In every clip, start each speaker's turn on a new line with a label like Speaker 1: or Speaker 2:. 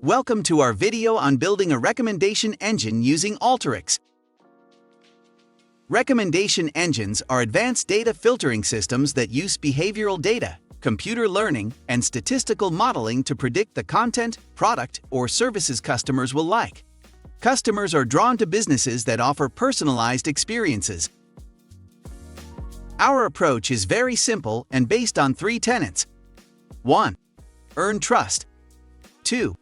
Speaker 1: Welcome to our video on building a recommendation engine using Alteryx. Recommendation engines are advanced data filtering systems that use behavioral data, computer learning, and statistical modeling to predict the content, product, or services customers will like. Customers are drawn to businesses that offer personalized experiences. Our approach is very simple and based on 3 tenets. 1. Earn trust. 2.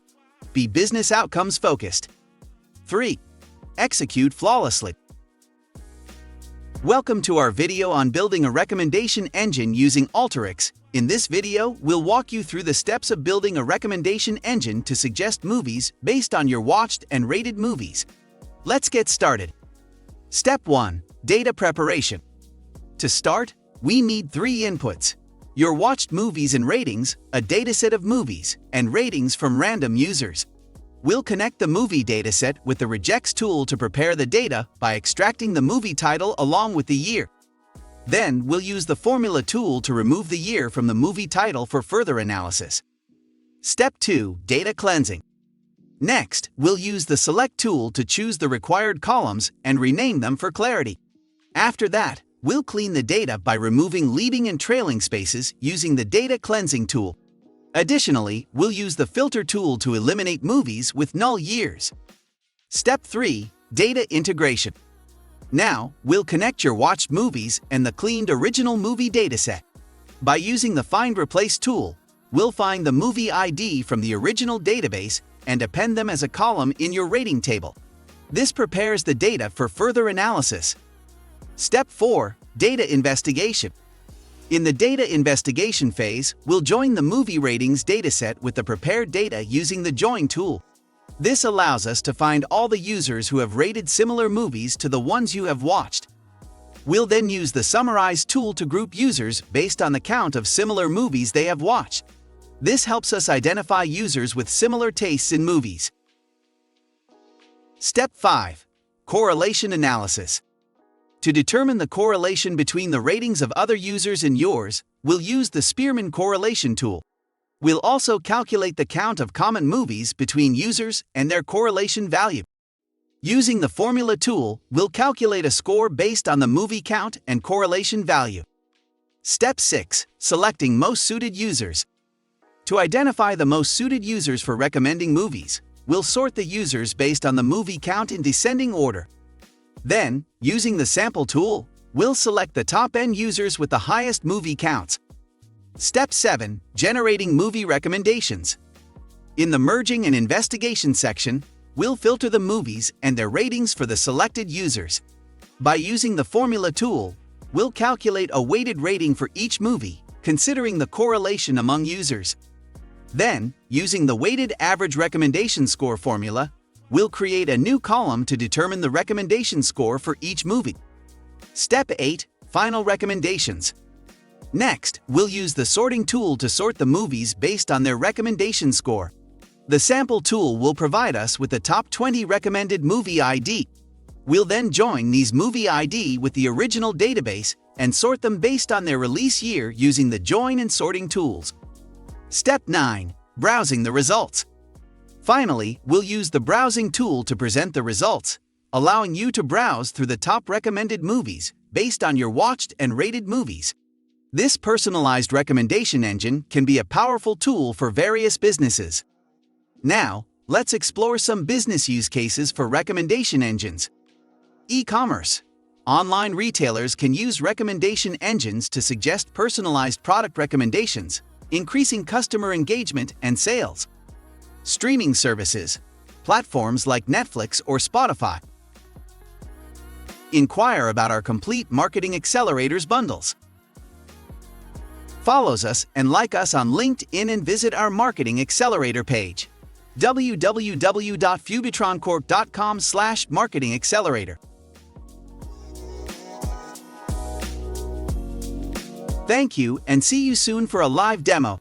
Speaker 1: Be business outcomes focused. 3. Execute flawlessly. Welcome to our video on building a recommendation engine using Alteryx. In this video, we'll walk you through the steps of building a recommendation engine to suggest movies based on your watched and rated movies. Let's get started. Step 1. Data preparation. To start, we need 3 inputs: your watched movies and ratings, a dataset of movies, and ratings from random users. We'll connect the movie dataset with the Regex tool to prepare the data by extracting the movie title along with the year. Then, we'll use the formula tool to remove the year from the movie title for further analysis. Step 2. Data cleansing. Next, we'll use the Select tool to choose the required columns and rename them for clarity. After that, we'll clean the data by removing leading and trailing spaces using the Data Cleansing tool. Additionally, we'll use the Filter tool to eliminate movies with null years. Step 3. Data integration. Now, we'll connect your watched movies and the cleaned original movie dataset. By using the Find Replace tool, we'll find the movie ID from the original database and append them as a column in your rating table. This prepares the data for further analysis. Step 4. Data investigation. In the data investigation phase, we'll join the movie ratings dataset with the prepared data using the Join tool. This allows us to find all the users who have rated similar movies to the ones you have watched. We'll then use the Summarize tool to group users based on the count of similar movies they have watched. This helps us identify users with similar tastes in movies. Step 5. Correlation analysis. To determine the correlation between the ratings of other users and yours, we'll use the Spearman Correlation tool. We'll also calculate the count of common movies between users and their correlation value. Using the Formula tool, we'll calculate a score based on the movie count and correlation value. Step 6. Selecting most suited users. To identify the most suited users for recommending movies, we'll sort the users based on the movie count in descending order. Then, using the Sample tool, we'll select the top N users with the highest movie counts. Step 7. Generating movie recommendations. In the Merging and Investigation section, we'll filter the movies and their ratings for the selected users. By using the Formula tool, we'll calculate a weighted rating for each movie, considering the correlation among users. Then, using the Weighted Average Recommendation Score formula, we'll create a new column to determine the recommendation score for each movie. Step 8. Final recommendations. Next, we'll use the Sorting tool to sort the movies based on their recommendation score. The Sample tool will provide us with the top 20 recommended movie ID. We'll then join these movie ID with the original database and sort them based on their release year using the Join and Sorting tools. Step 9. Browsing the results. Finally, we'll use the Browsing tool to present the results, allowing you to browse through the top recommended movies based on your watched and rated movies. This personalized recommendation engine can be a powerful tool for various businesses. Now, let's explore some business use cases for recommendation engines. E-commerce. Online retailers can use recommendation engines to suggest personalized product recommendations, increasing customer engagement and sales. Streaming services. Platforms like Netflix or Spotify. Inquire about our complete Marketing Accelerators bundles. Follow us and like us on LinkedIn and visit our Marketing Accelerator page. www.fugetroncorp.com/marketingaccelerator. Thank you and see you soon for a live demo.